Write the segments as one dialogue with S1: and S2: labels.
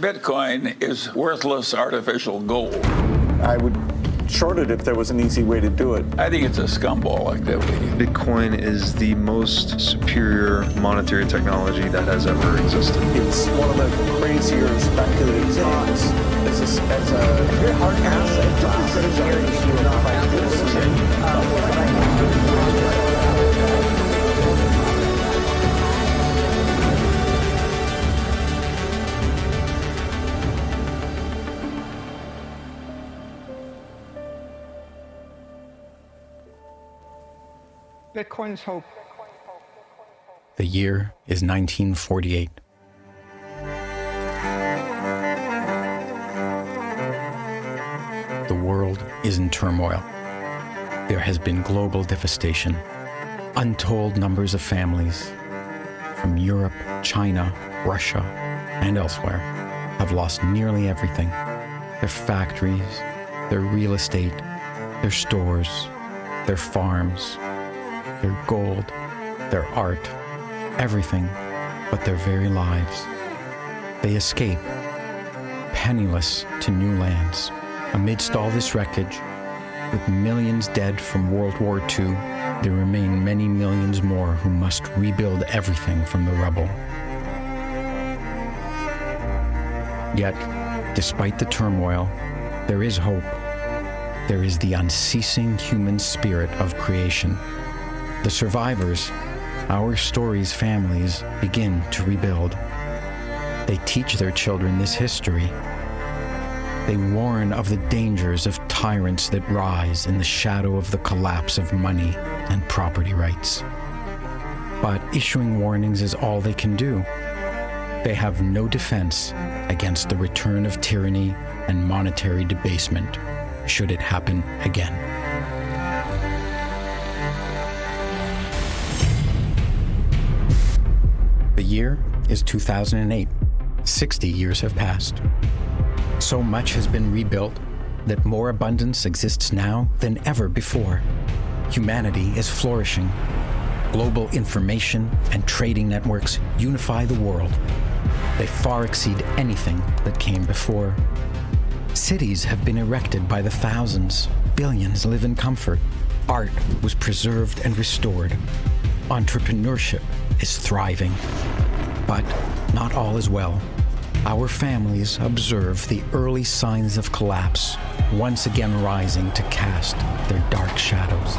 S1: Bitcoin is worthless artificial gold.
S2: I would short it if there was an easy way to do it.
S1: I think it's a scumball activity.
S3: Bitcoin is the most superior monetary technology that has ever existed.
S2: It's one of the crazier speculative things. As a very hard
S4: Bitcoin's hope.
S5: The year is 1948. The world is in turmoil. There has been global devastation. Untold numbers of families from Europe, China, Russia, and elsewhere have lost nearly everything. Their factories, their real estate, their stores, their farms, their gold, their art, everything but their very lives. They escape, penniless to new lands. Amidst all this wreckage, with millions dead from World War II, there remain many millions more who must rebuild everything from the rubble. Yet, despite the turmoil, there is hope. There is the unceasing human spirit of creation. The survivors, our story's families, begin to rebuild. They teach their children this history. They warn of the dangers of tyrants that rise in the shadow of the collapse of money and property rights. But issuing warnings is all they can do. They have no defense against the return of tyranny and monetary debasement, should it happen again. The year is 2008. 60 years have passed. So much has been rebuilt that more abundance exists now than ever before. Humanity is flourishing. Global information and trading networks unify the world. They far exceed anything that came before. Cities have been erected by the thousands. Billions live in comfort. Art was preserved and restored. Entrepreneurship is thriving. But not all is well. Our families observe the early signs of collapse, once again rising to cast their dark shadows.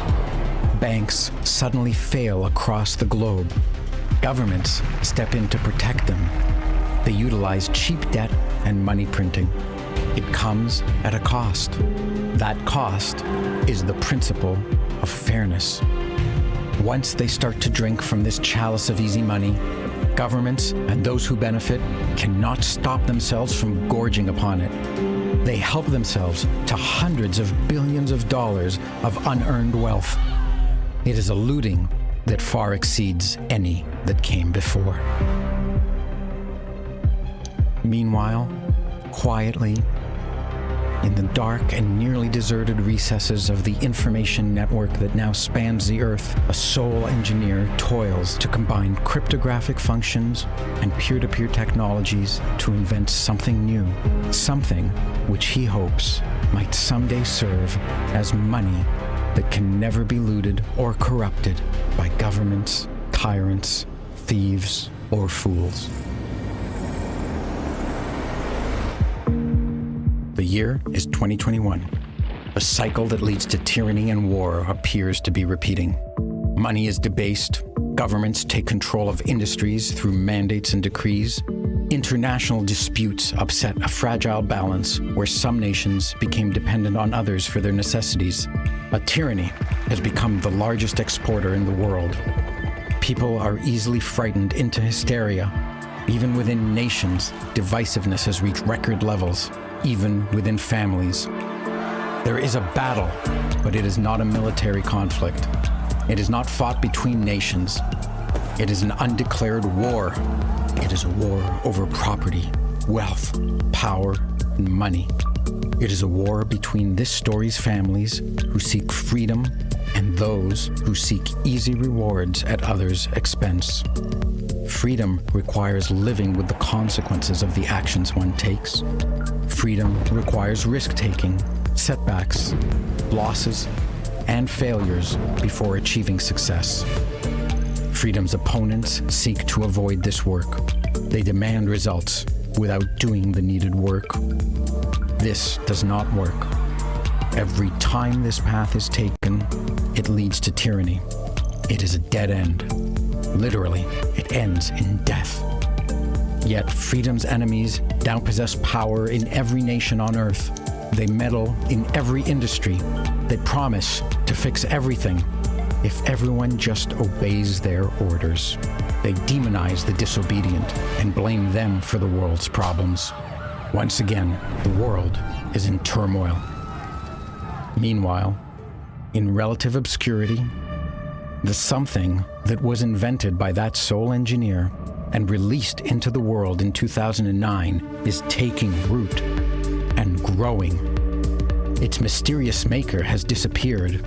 S5: Banks suddenly fail across the globe. Governments step in to protect them. They utilize cheap debt and money printing. It comes at a cost. That cost is the principle of fairness. Once they start to drink from this chalice of easy money, governments and those who benefit cannot stop themselves from gorging upon it. They help themselves to hundreds of billions of dollars of unearned wealth. It is a looting that far exceeds any that came before. Meanwhile, quietly, in the dark and nearly deserted recesses of the information network that now spans the earth, a sole engineer toils to combine cryptographic functions and peer-to-peer technologies to invent something new, something which he hopes might someday serve as money that can never be looted or corrupted by governments, tyrants, thieves, or fools. The year is 2021. A cycle that leads to tyranny and war appears to be repeating. Money is debased. Governments take control of industries through mandates and decrees. International disputes upset a fragile balance where some nations became dependent on others for their necessities. A tyranny has become the largest exporter in the world. People are easily frightened into hysteria. Even within nations, divisiveness has reached record levels. Even within families. There is a battle, but it is not a military conflict. It is not fought between nations. It is an undeclared war. It is a war over property, wealth, power, and money. It is a war between this story's families who seek freedom and those who seek easy rewards at others' expense. Freedom requires living with the consequences of the actions one takes. Freedom requires risk-taking, setbacks, losses, and failures before achieving success. Freedom's opponents seek to avoid this work. They demand results without doing the needed work. This does not work. Every time this path is taken, it leads to tyranny. It is a dead end. Literally, it ends in death. Yet freedom's enemies now possess power in every nation on earth. They meddle in every industry. They promise to fix everything if everyone just obeys their orders. They demonize the disobedient and blame them for the world's problems. Once again, the world is in turmoil. Meanwhile, in relative obscurity, the something that was invented by that sole engineer and released into the world in 2009 is taking root and growing. Its mysterious maker has disappeared.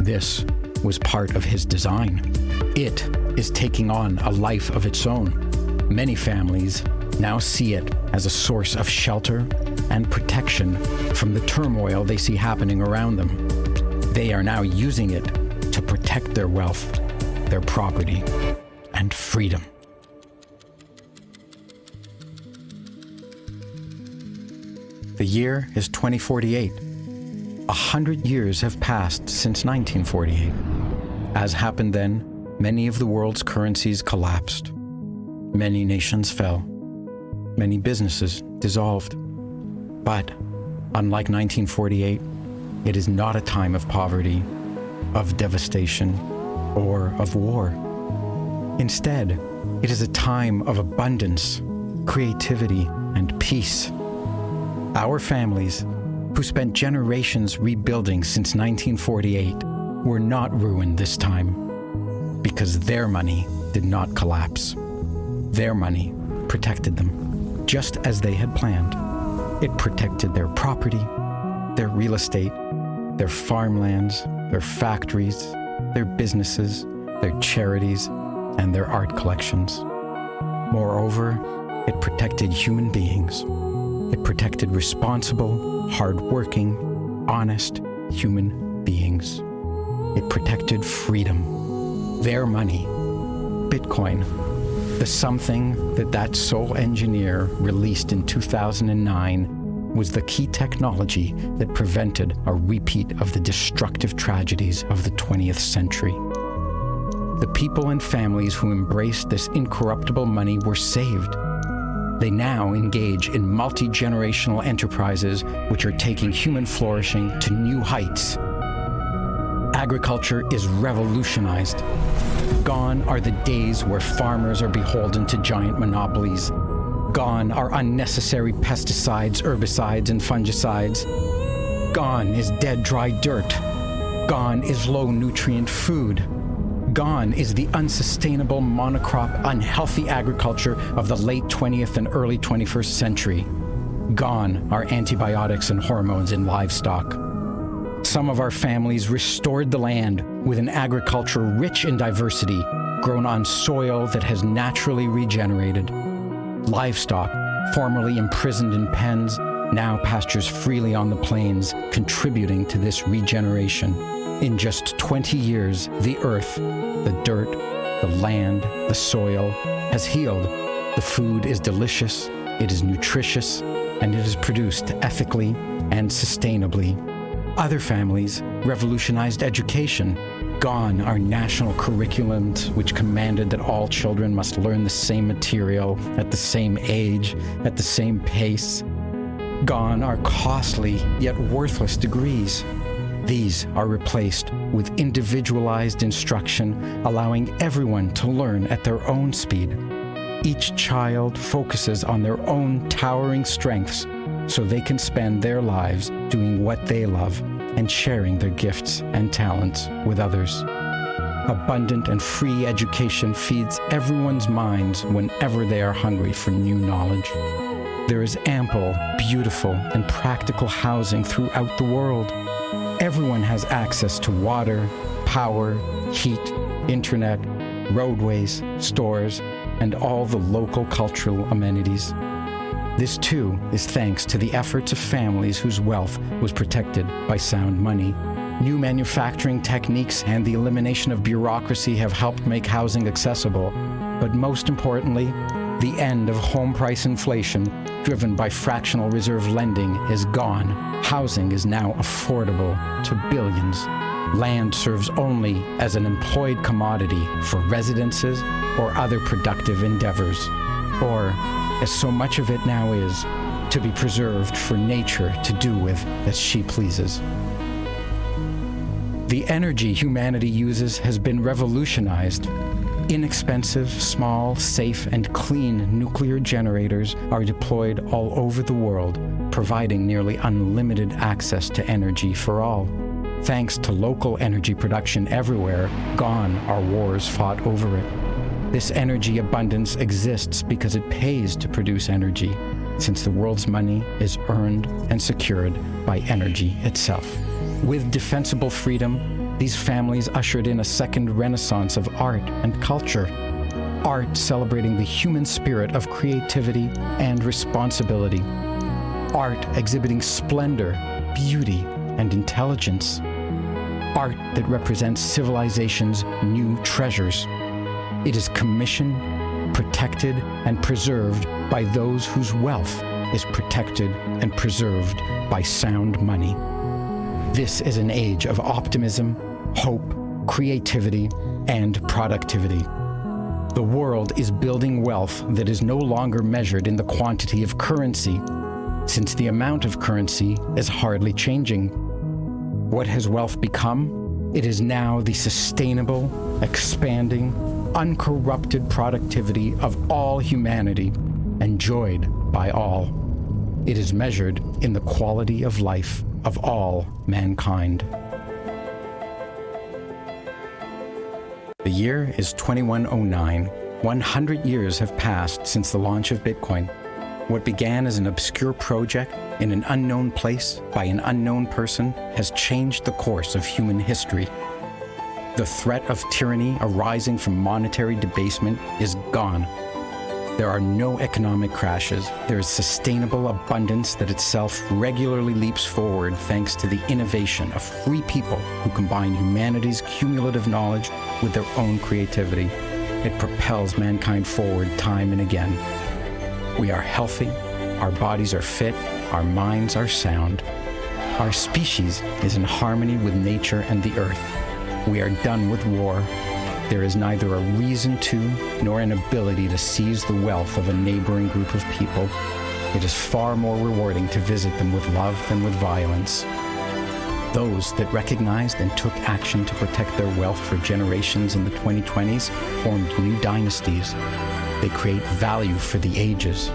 S5: This was part of his design. It is taking on a life of its own. Many families now see it as a source of shelter and protection from the turmoil they see happening around them. They are now using it to protect their wealth, their property, and freedom. The year is 2048. 100 years have passed since 1948. As happened then, many of the world's currencies collapsed. Many nations fell. Many businesses dissolved. But, unlike 1948, it is not a time of poverty, of devastation, or of war. Instead, it is a time of abundance, creativity, and peace. Our families, who spent generations rebuilding since 1948, were not ruined this time because their money did not collapse. Their money protected them, just as they had planned. It protected their property, their real estate, their farmlands, their factories, their businesses, their charities, and their art collections. Moreover, it protected human beings. It protected responsible, hard-working, honest human beings. It protected freedom. Their money, Bitcoin, the something that sole engineer released in 2009, was the key technology that prevented a repeat of the destructive tragedies of the 20th century. The people and families who embraced this incorruptible money were saved. They now engage in multi-generational enterprises which are taking human flourishing to new heights. Agriculture is revolutionized. Gone are the days where farmers are beholden to giant monopolies. Gone are unnecessary pesticides, herbicides, and fungicides. Gone is dead, dry dirt. Gone is low-nutrient food. Gone is the unsustainable monocrop, unhealthy agriculture of the late 20th and early 21st century. Gone are antibiotics and hormones in livestock. Some of our families restored the land with an agriculture rich in diversity, grown on soil that has naturally regenerated. Livestock, formerly imprisoned in pens, now pastures freely on the plains, contributing to this regeneration. In just 20 years, the earth, the dirt, the land, the soil has healed. The food is delicious, it is nutritious, and it is produced ethically and sustainably. Other families revolutionized education. Gone are national curriculums which commanded that all children must learn the same material at the same age, at the same pace. Gone are costly yet worthless degrees. These are replaced with individualized instruction, allowing everyone to learn at their own speed. Each child focuses on their own towering strengths so they can spend their lives doing what they love and sharing their gifts and talents with others. Abundant and free education feeds everyone's minds whenever they are hungry for new knowledge. There is ample, beautiful, and practical housing throughout the world. Everyone has access to water, power, heat, internet, roadways, stores, and all the local cultural amenities. This, too, is thanks to the efforts of families whose wealth was protected by sound money. New manufacturing techniques and the elimination of bureaucracy have helped make housing accessible, but most importantly, the end of home price inflation, driven by fractional reserve lending, is gone. Housing is now affordable to billions. Land serves only as an employed commodity for residences or other productive endeavors, or, as so much of it now is, to be preserved for nature to do with as she pleases. The energy humanity uses has been revolutionized. Inexpensive, small, safe, and clean nuclear generators are deployed all over the world, providing nearly unlimited access to energy for all. Thanks to local energy production everywhere, gone are wars fought over it. This energy abundance exists because it pays to produce energy, since the world's money is earned and secured by energy itself. With defensible freedom, these families ushered in a second renaissance of art and culture. Art celebrating the human spirit of creativity and responsibility. Art exhibiting splendor, beauty, and intelligence. Art that represents civilization's new treasures. It is commissioned, protected, and preserved by those whose wealth is protected and preserved by sound money. This is an age of optimism, hope, creativity, and productivity. The world is building wealth that is no longer measured in the quantity of currency, since the amount of currency is hardly changing. What has wealth become? It is now the sustainable, expanding, uncorrupted productivity of all humanity, enjoyed by all. It is measured in the quality of life of all mankind. The year is 2109. 100 years have passed since the launch of Bitcoin. What began as an obscure project in an unknown place by an unknown person has changed the course of human history. The threat of tyranny arising from monetary debasement is gone. There are no economic crashes. There is sustainable abundance that itself regularly leaps forward thanks to the innovation of free people who combine humanity's cumulative knowledge with their own creativity. It propels mankind forward time and again. We are healthy, our bodies are fit, our minds are sound. Our species is in harmony with nature and the earth. We are done with war. There is neither a reason to nor an ability to seize the wealth of a neighboring group of people. It is far more rewarding to visit them with love than with violence. Those that recognized and took action to protect their wealth for generations in the 2020s formed new dynasties. They create value for the ages.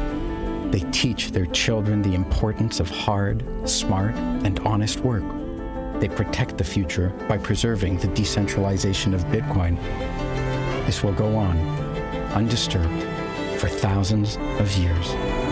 S5: They teach their children the importance of hard, smart, and honest work. They protect the future by preserving the decentralization of Bitcoin. This will go on, undisturbed, for thousands of years.